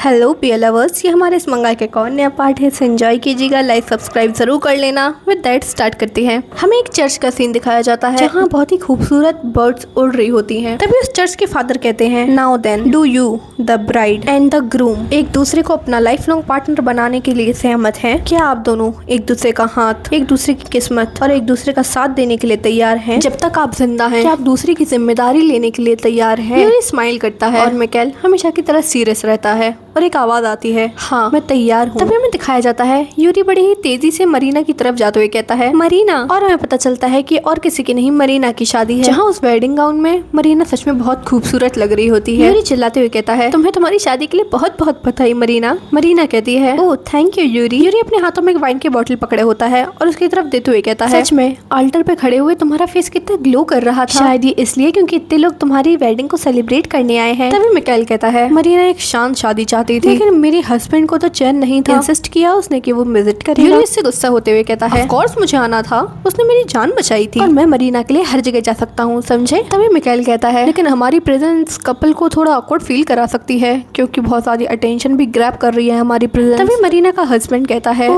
Hello पियर lovers, ये हमारे इस मंगाई के कौन नया पार्ट है। इसे एंजॉय कीजिएगा, लाइक सब्सक्राइब जरूर कर लेना। विद दैट स्टार्ट करते हैं। हमें एक चर्च का सीन दिखाया जाता है जहाँ बहुत ही खूबसूरत बर्ड्स उड़ रही होती हैं। तभी उस चर्च के फादर कहते हैं, now then do you the bride and the groom एक दूसरे को अपना लाइफ लॉन्ग पार्टनर बनाने के लिए सहमत हैं? क्या आप दोनों एक दूसरे का हाथ, एक दूसरे की किस्मत और एक दूसरे का साथ देने के लिए तैयार हैं? जब तक आप जिंदा हैं, क्या आप दूसरे की जिम्मेदारी लेने के लिए तैयार हैं? यूरी स्माइल करता है और मिकेल हमेशा की तरह सीरियस रहता है और एक आवाज आती है, हाँ मैं तैयार हूँ। तभी हमें दिखाया जाता है यूरी बड़ी ही तेजी से मरीना की तरफ जाते हुए कहता है, मरीना। और हमें पता चलता है कि और किसी की नहीं, मरीना की शादी है, जहाँ उस वेडिंग गाउन में मरीना सच में बहुत खूबसूरत लग रही होती है। यूरी चिल्लाते हुए कहता है, तुम्हें तुम्हारी शादी के लिए बहुत बहुत बधाई मरीना। मरीना कहती है, oh thank you Yuri. Yuri अपने हाथों में एक वाइन की बोतल पकड़े होता है और उसकी तरफ देते हुए कहता है, सच में आल्टर पे खड़े हुए तुम्हारा फेस कितना ग्लो कर रहा था। शायद ये इसलिए क्योंकि इतने लोग तुम्हारी वेडिंग को सेलिब्रेट करने आए हैं। तभी मिकाइल कहता है, मरीना एक शांत शादी चाहती थी, लेकिन मेरे हस्बैंड को तो चैन नहीं था। इंसिस्ट किया उसने कि वो विजिट करेगा। यूरी इससे गुस्सा होते हुए कहता है, ऑफ कोर्स मुझे आना था, उसने मेरी जान बचाई थी और मैं मरीना के लिए हर जगह जा सकता हूँ, समझे। तभी मिकाइल कहता है, लेकिन हमारी प्रेजेंस कपल को थोड़ा ऑकवर्ड फील करा सकती है क्योंकि बहुत सारी अटेंशन भी ग्रैब कर रही है हमारी प्रेजेंस। तभी मरीना का हस्बैंड कहता है,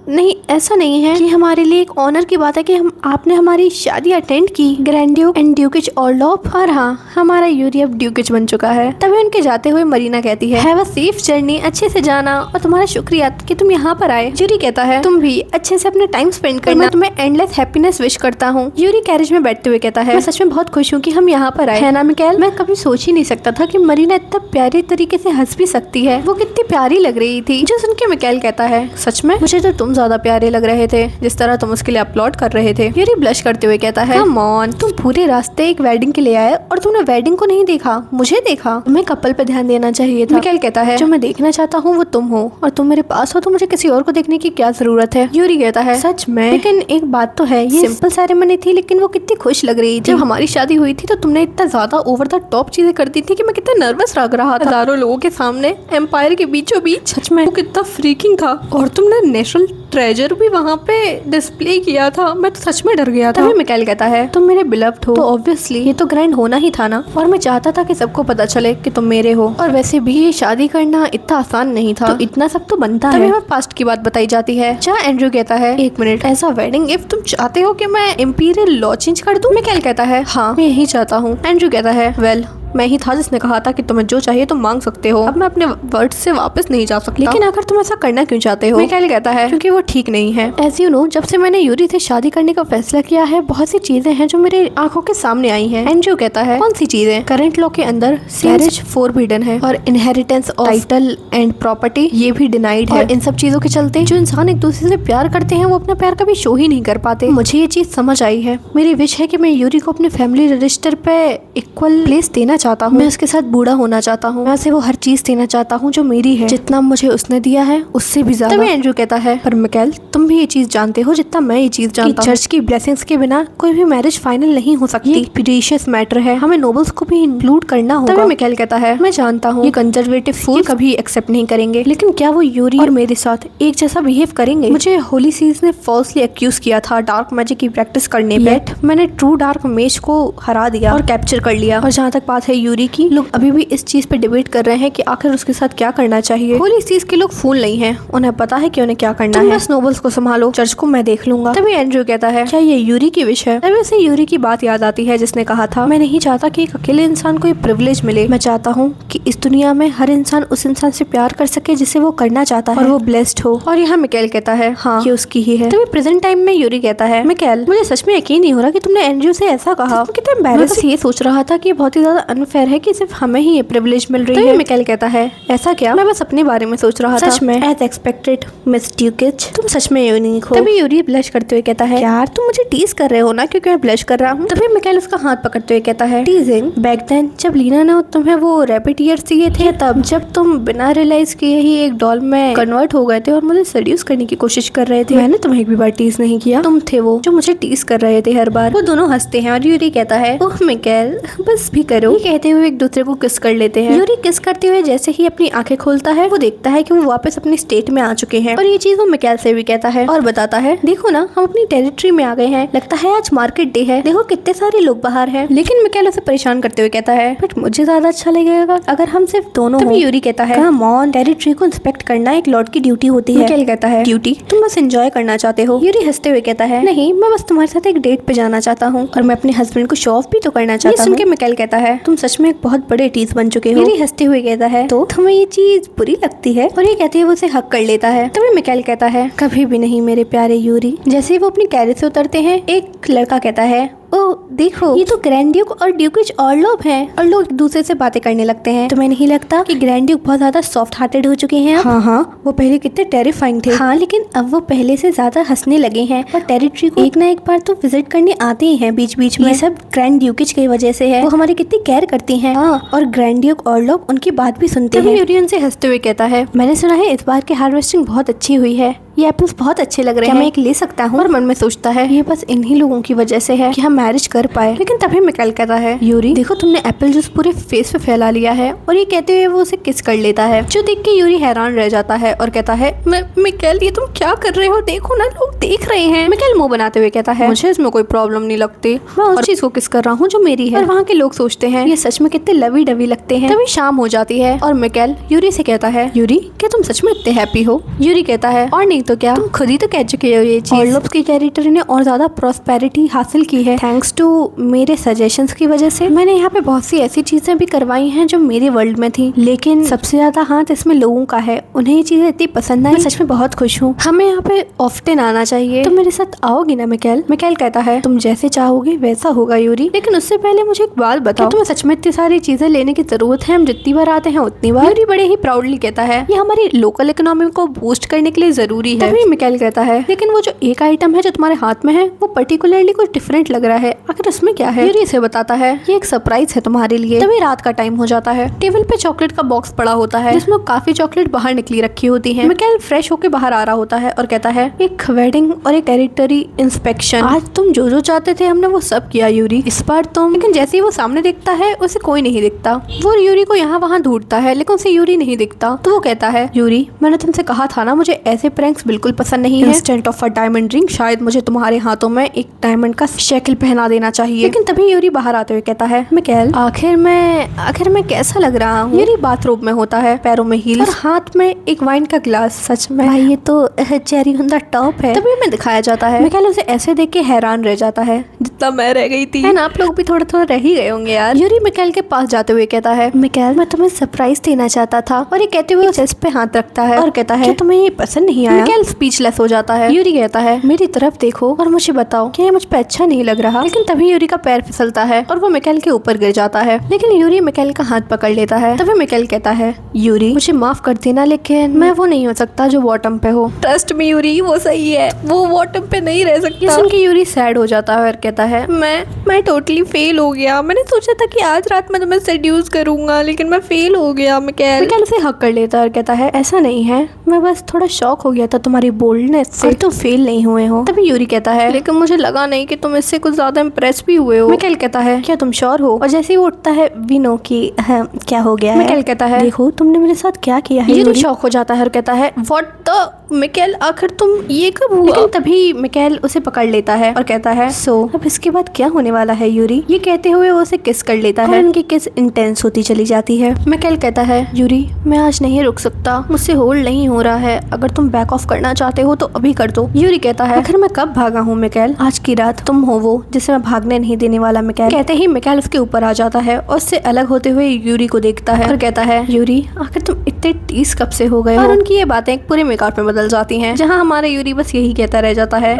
नहीं ऐसा नहीं है, कि हमारे लिए एक ऑनर की बात है कि आपने हमारी शादी अटेंड की। Grand duke and duchess Orlov. और हाँ, हमारा यूरी अब ड्यूकिच बन चुका है। तभी उनके जाते हुए मरीना कहती है, हैव अ सेफ जर्नी, अच्छे से जाना और तुम्हारा शुक्रिया कि तुम यहाँ पर आए। यूरी कहता है, तुम भी अच्छे से अपना टाइम स्पेंड करना, मैं तुम्हें एंडलेस हैप्पीनेस विश करता हूँ। यूरी कैरेज में बैठते हुए कहता है, मैं सच में बहुत खुश हूँ कि हम यहाँ पर आए, है ना मिकाइल। मैं कभी सोच ही नहीं सकता था कि मरीना इतना प्यारे तरीके से हंस भी सकती है, वो कितनी प्यारी लग रही थी। जो सुन के मिकाइल कहता है, सच में मुझे तो तुम ज्यादा प्यारे लग रहे थे, जिस तरह तुम उसके लिए अपलोड कर रहे थे। यूरी ब्लश करते हुए कहता है, कम ऑन, तुम पूरे रास्ते एक वेडिंग के लिए आए और तुमने वेडिंग को नहीं देखा, मुझे देखा। तुम्हें कपल पे ध्यान देना चाहिए था। मिकाइल कहता है, जो मैं देखना चाहता हूँ वो तुम हो और तुम मेरे पास हो, तो मुझे किसी और को देखने की क्या जरूरत है। यूरी कहता है, सच में, लेकिन एक बात तो है, ये सिंपल सेरेमनी थी लेकिन वो कितनी खुश लग रही थी। जब हमारी शादी हुई थी तो तुमने इतना ज्यादा ओवर द टॉप चीजें कर दी थी कि मैं कितना नर्वस लग रहा था। हजारों लोगों के सामने, एम्पायर के बीचों बीच, सच में वो कितना फ्रीकिंग था। और तुमने नेशनल ट्रेजर भी वहाँ पे डिस्प्ले किया था, मैं तो सच में डर गया था। तभी मिकाइल कहता है, तुम मेरे बिलव्ड हो तो ऑब्वियसली ये तो ग्रैंड होना ही था ना, और मैं चाहता था कि सबको पता चले कि तुम मेरे हो। और वैसे भी ये शादी करना इतना आसान नहीं था, तो इतना सब तो बनता है। तभी हमें पास्ट की बात बताई जाती है, जहाँ एंड्रू कहता है, एक मिनट, ऐसा वेडिंग गिफ्ट तुम चाहते हो कि मैं इंपीरियल लॉ चेंज कर दूं? मिकाइल कहता है, हाँ मैं यही चाहता हूँ। एंड्रू कहता है, वेल मैं ही था जिसने कहा था कि तुम्हें जो चाहिए तुम मांग सकते हो, अब मैं अपने वर्ड से वापस नहीं जा सकता। लेकिन आखिर तुम ऐसा करना क्यों चाहते हो? मिकाइल कहता है, क्योंकि वो ठीक नहीं है। एज यू नो, जब से मैंने यूरी से शादी करने का फैसला किया है, बहुत सी चीजें हैं जो मेरे आंखों के सामने आई हैं। एंड्रू कहता है, कौन सी चीजें? करंट लॉ के अंदर मैरिज फोरबिडन है और inheritance of title and property ये भी डिनाइड है। और इन सब चीजों के चलते जो इंसान एक दूसरे से प्यार करते हैं वो अपना प्यार कभी शो ही नहीं कर पाते। मुझे ये चीज समझ आई है। मेरी विश है कि मैं यूरी को अपने फैमिली रजिस्टर पे इक्वल प्लेस देना चाहता हूँ। मैं उसके साथ बूढ़ा होना चाहता हूँ, मैं उसे वो हर चीज देना चाहता हूँ जो मेरी है, जितना मुझे उसने दिया है उससे भी ज्यादा। तभी एंड्रू कहता है, पर मिकाइल तुम भी ये चीज जानते हो जितना मैं ये चीज जानता हूँ। चर्च की ब्लेसिंग्स के बिना कोई भी मैरिज फाइनल नहीं हो सकती। ये प्रीशियस मैटर है, हमें नोबल्स को भी इंक्लूड करना होगा। तभी मिकाइल कहता है, मैं जानता हूँ ये कंजर्वेटिव फूल कभी एक्सेप्ट नहीं करेंगे, लेकिन क्या वो यूरी और मेरे साथ एक जैसा बिहेव करेंगे? मुझे होली सीज ने फॉल्सली एक्यूज किया था डार्क मैजिक की प्रैक्टिस करने पे, मैंने ट्रू डार्क मेज को हरा दिया और कैप्चर कर लिया। और जहाँ तक बात है यूरी की, लोग अभी भी इस चीज पे डिबेट कर रहे हैं कि आखिर उसके साथ क्या करना चाहिए। होली सीज के लोग फूल नहीं हैं, उन्हें पता है कि उन्हें क्या करना है। बस नोबल्स को संभालो, चर्च को मैं देख लूंगा। तभी एंड्रू कहता है, क्या ये यूरी की विश है? तभी उसे यूरी की बात याद आती है जिसने कहा था, मैं नहीं चाहता कि एक अकेले इंसान को ये प्रिविलेज मिले, मैं चाहता हूँ कि इस दुनिया में हर इंसान उस इंसान से प्यार कर सके जिसे वो करना चाहता है और वो ब्लेस्ड हो। और यहाँ मिकाइल कहता है, हाँ ये उसकी ही है। तभी प्रेजेंट टाइम में यूरी कहता है, मिकाइल मुझे सच में यकीन नहीं हो रहा कि तुमने एंड्रू से ऐसा कहा, कितना एम्बैरेसिंग। ये सोच रहा था कि बहुत ही ज्यादा अनफेयर है कि सिर्फ हमें ही ये प्रिविलेज मिल रही है। मिकाइल कहता है, ऐसा क्या? मैं बस अपने बारे में सोच रहा था। सच में एज एक्सपेक्टेड मिस ड्यूकिच, तुम सच में यूनिक हो। तभी यूरी ब्लश करते हुए कहता है, यार तुम मुझे टीज कर रहे हो ना क्योंकि मैं ब्लश कर रहा हूँ। तभी मिकाइल उसका हाथ पकड़ते हुए कहता है, टीजिंग बैक देन, जब लीना ने तुम्हें वो रैपिड ईयर्स दिए थे, तब जब तुम बिना रियलाइज किए ही एक डॉल में कन्वर्ट हो गए थे और मुझे सेड्यूस करने की कोशिश कर रहे थे। मैंने तुम्हें एक भी बार टीज नहीं किया, तुम थे वो जो मुझे टीज कर रहे थे हर बार। वो दोनों हंसते हैं और यूरी कहता है, ओह मिकाइल बस भी करो। ये कहते हुए एक दूसरे को किस कर लेते हैं। यूरी किस करते हुए जैसे ही अपनी आंखें खोलता है वो देखता है कि वो वापस अपनी स्टेट में आ चुके हैं और ये चीज वो मिकेल से भी कहता है और बताता है, देखो ना हम अपनी टेरिटरी में आ गए हैं, लगता है आज मार्केट डे है, देखो कितने सारे लोग बाहर हैं। लेकिन मिकेल उसे परेशान करते हुए कहता है, बट मुझे ज्यादा अच्छा लगेगा अगर हम सिर्फ दोनों हो। यूरी कहता है, कम ऑन, टेरिटरी को इंस्पेक्ट करना एक लॉर्ड की ड्यूटी होती है। मिकेल कहता है, ड्यूटी? तुम बस एंजॉय करना चाहते हो। यूरी हंसते हुए कहता है, नहीं मैं बस तुम्हारे साथ एक डेट पे जाना चाहता हूँ और मैं अपने हस्बैंड को शो ऑफ भी तो करना चाहता हूँ। सुन के मिकेल कहता है, तुम सच में एक बहुत बड़े टीज बन चुके हो। यूरी हंसते हुए कहता है, तो तुम्हें ये चीज बुरी लगती है? और ये कहते हुए वो उसे हक कर लेता है। तभी मिकेल कहता है, कभी भी नहीं मेरे प्यारे यूरी। जैसे ही वो अपनी कैरेज से उतरते हैं एक लड़का कहता है, ओ देखो ये तो ग्रैंड ड्यूक और ड्यूकिश ऑर्लोव हैं और लोग एक दूसरे से बातें करने लगते हैं। तुम्हें नहीं लगता कि ग्रैंड ड्यूक बहुत ज्यादा सॉफ्ट हार्टेड हो चुके हैं? हाँ, वो पहले कितने टेरिफाइंग थे। हाँ, लेकिन अब वो पहले से ज्यादा हंसने लगे हैं और टेरिटरी को एक ना एक बार तो विजिट करने आते ही हैं बीच बीच में। ये सब ग्रैंड ड्यूकिश की वजह से है, वो हमारी कितनी केयर करती हैं। हाँ, और ग्रैंड ड्यूक ऑर्लोव उनकी बात भी सुनते हैं। यूरी उनसे हंसते हुए कहता है, मैंने सुना है इस बार की हार्वेस्टिंग बहुत अच्छी हुई है, ये एप्पल्स बहुत अच्छे लग रहे हैं, मैं एक ले सकता हूँ? और मन में सोचता है, ये बस इन्हीं लोगों की वजह से है कि हम मैरिज कर पाए। लेकिन तभी मिकेल कहता है, यूरी देखो तुमने एप्पल जूस पूरे फेस पे फैला लिया है। और ये कहते हुए वो उसे किस कर लेता है, जो देख के यूरी हैरान रह जाता है और कहता है, मिकेल ये तुम क्या कर रहे हो, देखो ना लोग देख रहे हैं। मिकेल मुंह बनाते हुए कहता है, मुझे इसमें कोई प्रॉब्लम नहीं लगती, मैं उस चीज को किस कर रहा हूँ जो मेरी है। और वहाँ के लोग सोचते हैं ये सच में कितने लवी डवी लगते हैं। तभी शाम हो जाती है और मिकेल यूरी से कहता है, यूरी क्या तुम सच में इतने हैप्पी हो? यूरी कहता है, और नहीं तो क्या, तुम खुद ही तो कह चुके हो ये चीज। ऑर्लोव्स की टेरिटरी ने और ज्यादा प्रॉस्पेरिटी हासिल की है थैंक्स टू मेरे सजेशंस की वजह से। मैंने यहाँ पे बहुत सी ऐसी चीजें भी करवाई हैं जो मेरे वर्ल्ड में थी, लेकिन सबसे ज्यादा हाथ इसमें लोगों का है, उन्हें ये चीजें इतनी पसंद आई। मैं सच में बहुत खुश हूँ, हमें यहाँ पे ऑफ्टन आना चाहिए। तुम मेरे साथ आओगी ना मिकेल? मिकेल कहता है, तुम जैसे चाहोगे वैसा होगा यूरी, लेकिन उससे पहले मुझे एक बात बताओ, तुम्हें सच में इतनी सारी चीजें लेने की जरूरत है? हम जितनी बार आते हैं उतनी बार। यूरी बड़े ही प्राउडली कहता है, ये हमारी लोकल इकोनॉमी को बूस्ट करने के लिए जरूरी है। तभी मिकेल कहता है, लेकिन वो जो एक आइटम है जो तुम्हारे हाथ में है वो पर्टिकुलरली कुछ डिफरेंट लग रहा है, आखिर उसमें क्या है? यूरी इसे बताता है, ये एक सरप्राइज है तुम्हारे लिए। तभी रात का टाइम हो जाता है, टेबल पे चॉकलेट का बॉक्स पड़ा होता है जिसमें काफी चॉकलेट बाहर निकली रखी होती है। मिकेल फ्रेश होके बाहर आ रहा होता है और कहता है, एक वेडिंग और एक टेरिटरी इंस्पेक्शन, आज तुम जो जो चाहते थे हमने वो सब किया यूरी, इस बार तुम। लेकिन जैसे ही वो सामने देखता है उसे कोई नहीं दिखता। वो यूरी को यहाँ वहाँ ढूंढता है लेकिन उसे यूरी नहीं दिखता। तो वो कहता है, यूरी मैंने तुमसे कहा था ना मुझे ऐसे प्रैंक्स बिल्कुल पसंद नहीं है। Instant of a diamond ring, शायद मुझे तुम्हारे हाथों में एक डायमंड का शैकल पहना देना चाहिए। लेकिन तभी यूरी बाहर आते हुए कहता है, मिकेल आखिर मैं कैसा लग रहा हूँ? यूरी बाथरूम में होता है, पैरों में हील्स और हाथ में एक वाइन का ग्लास। सच में भाई ये तो चेरी ऑन द टॉप है। तभी हमें दिखाया जाता है, मिकेल उसे ऐसे देख के हैरान रह जाता है जितना मैं रह गई थी। एंड आप लोग भी थोड़ा थोड़ा रह ही गए होंगे यार। यूरी मिकेल के पास जाते हुए कहता है, मिकेल मैं तुम्हें सरप्राइज देना चाहता था। और ये कहते हुए चेस्ट पे हाथ रखता है और कहता है, तुम्हें ये पसंद नहीं आया? मिकेल स्पीचलेस हो जाता है। यूरी कहता है, मेरी तरफ देखो और मुझे बताओ क्या ये मुझ पे अच्छा नहीं लग रहा? लेकिन तभी यूरी का पैर फिसलता है और वो मिकेल के ऊपर गिर जाता है। लेकिन यूरी मिकेल का हाथ पकड़ लेता है। तभी मिकेल कहता है, यूरी मुझे माफ कर देना, लेकिन मैं वो नहीं हो सकता जो बॉटम पे हो। ट्रस्ट मी यूरी, वो सही है, वो बॉटम पे नहीं रह सकता। ये सुन के यूरी सैड हो जाता है और कहता है, मैं टोटली फेल हो गया। मैंने सोचा था कि आज रात में तुम्हें सेड्यूस करूंगा लेकिन मैं फेल हो गया। मिकेल उसे हक कर लेता है और कहता है, ऐसा नहीं है, मैं बस थोड़ा शॉक हो गया था तुम्हारी बोल्डनेस से, तुम फेल नहीं हुए हो। तभी यूरी कहता है, लेकिन मुझे लगा नहीं कि तुम इससे कुछ ज्यादा इम्प्रेस भी हुए हो। मिकेल कहता है, क्या तुम श्योर हो? और जैसे ही वो उठता है, वी नो कि क्या हो गया है। मिकेल कहता है, देखो तुमने मेरे साथ क्या किया है। यूरी शॉक हो जाता है और कहता है, व्हाट द मिकेल, आखिर तुम ये कब हुआ? लेकिन तभी मिकेल उसे पकड़ लेता है और कहता है, सो अब इसके बाद क्या होने वाला है यूरी? ये कहते हुए वो उसे किस कर लेता है। उनकी किस इंटेंस होती चली जाती है। मिकेल कहता है, यूरी मैं आज नहीं रुक सकता, मुझसे होल्ड नहीं हो रहा है, अगर तुम बैक ऑफ करना चाहते हो तो अभी कर दो। यूरी कहता है, आखिर मैं कब भागा हूँ मिकेल? आज की रात तुम हो वो जिसे मैं भागने नहीं देने वाला। मिकेल कहते ही मिकेल उसके ऊपर आ जाता है और उससे अलग होते हुए यूरी को देखता है और कहता है, यूरी आखिर तुम इतने टीस कब से हो गए? और उनकी ये बातें एक पूरे मेकआउट में बदल जाती हैं, जहाँ हमारा यूरी बस यही कहता रह जाता है,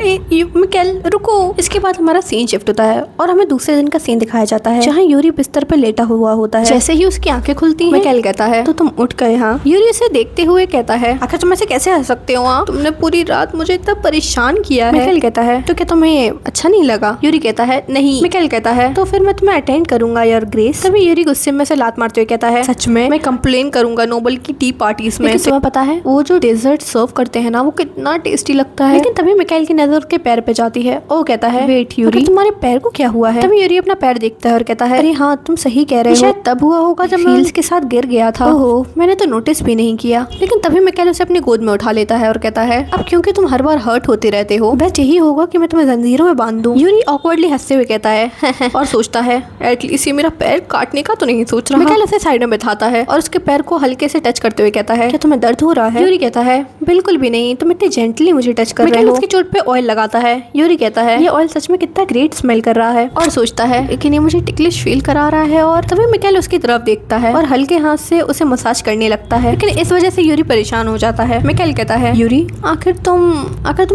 मिकेल रुको। इसके बाद हमारा सीन शिफ्ट होता है और हमें दूसरे दिन का सीन दिखाया जाता है जहाँ यूरी बिस्तर पर लेटा हुआ होता है। जैसे ही उसकी आंखें खुलती हैं, मिकेल कहता है, तो तुम उठ गए? हाँ। यूरी उसे देखते हुए कहता है, आखिर तुम ऐसे कैसे हंस सकते हो? तुमने पूरी रात मुझे इतना परेशान किया है। मिकेल कहता है, तो क्या तुम्हें अच्छा नहीं लगा? यूरी कहता है, नहीं। मिकाइल कहता है तो फिर मैं तुम्हें अटेंड करूंगा योर ग्रेस। तभी यूरी गुस्से में से लात मारते हुए कहता है सच में मैं कंप्लेन करूंगा नोबल की टी पार्टीज में। तुम्हें पता है वो जो डेजर्ट सर्व करते हैं ना वो कितना टेस्टी लगता है। लेकिन तभी मिकाइल की नजर उसके पैर पे जाती है। वो कहता है वेट यूरी तुम्हारे पैर को क्या हुआ है। तभी यूरी अपना पैर देखता है और कहता है अरे हाँ तुम सही कह रहे हो, शायद तब हुआ होगा जब हील्स के साथ गिर गया था। ओहो मैंने तो नोटिस भी नहीं किया। लेकिन तभी मिकाइल उसे अपनी गोद में उठा लेता है और कहता है अब क्योंकि तुम हर बार हर्ट होते रहते हो बस यही होगा कि मैं तुम्हें जंजीरों में बांध दूं। यूरी ऑकवर्डली हंसते हुए कहता है और सोचता है एटलीस्ट ये मेरा पैर काटने का तो नहीं सोच रहा। मिकाइल उसे साइड में बैठाता है और उसके पैर को हल्के से टच करते हुए कहता है क्या तुम्हें दर्द हो रहा है। यूरी कहता है बिल्कुल भी नहीं, तुम इतने जेंटली मुझे टच कर रहे हो। उसकी चोट पे ऑयल लगाता है। यूरी कहता है ये ऑयल सच में कितना ग्रेट स्मेल कर रहा है और सोचता है लेकिन ये मुझे टिकलिश फील करा रहा है। और तभी मिकाइल उसकी तरफ देखता है और हल्के हाथ से उसे मसाज करने लगता है। लेकिन इस वजह से यूरी परेशान हो जाता है। मिकाइल कहता है यूरी आखिर तुम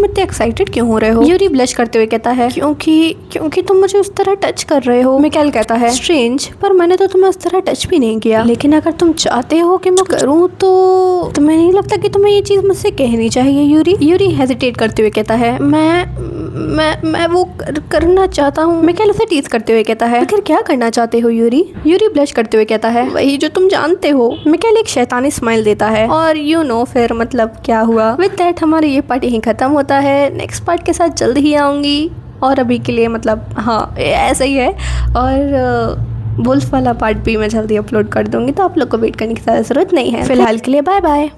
इतने एक्साइटेड क्यों हो रहे हो। यूरी ब्लश करते हुए कहता है क्योंकि तुम मुझे उस तरह टच कर रहे हो। मिकाइल कहता है स्ट्रेंज पर मैंने तो तुम्हें उस तरह टच भी नहीं किया, लेकिन अगर तुम चाहते हो कि मैं करूं तो तुम्हें नहीं लगता कि तुम्हें ये चीज मुझसे कहनी चाहिए। यूरी हेजिटेट करते हुए कहता है मैं वो करना चाहता हूँ। मिकाइल उसे टीज करते हुए कहता है आखिर क्या करना चाहते हो यूरी ब्लश करते हुए कहता है वही जो तुम जानते हो। मिकाइल एक शैतानी स्माइल देता है और फिर मतलब क्या हुआ। विद दैट हमारी ये पार्ट यहीं खत्म होता है। नेक्स्ट पार्ट के साथ जल्द ही आऊंगी और अभी के लिए मतलब हाँ ऐसा ही है। और वुल्फ वाला पार्ट भी मैं जल्दी अपलोड कर दूंगी तो आप लोग को वेट करने की ज़्यादा ज़रूरत नहीं है। फिलहाल के लिए बाय बाय।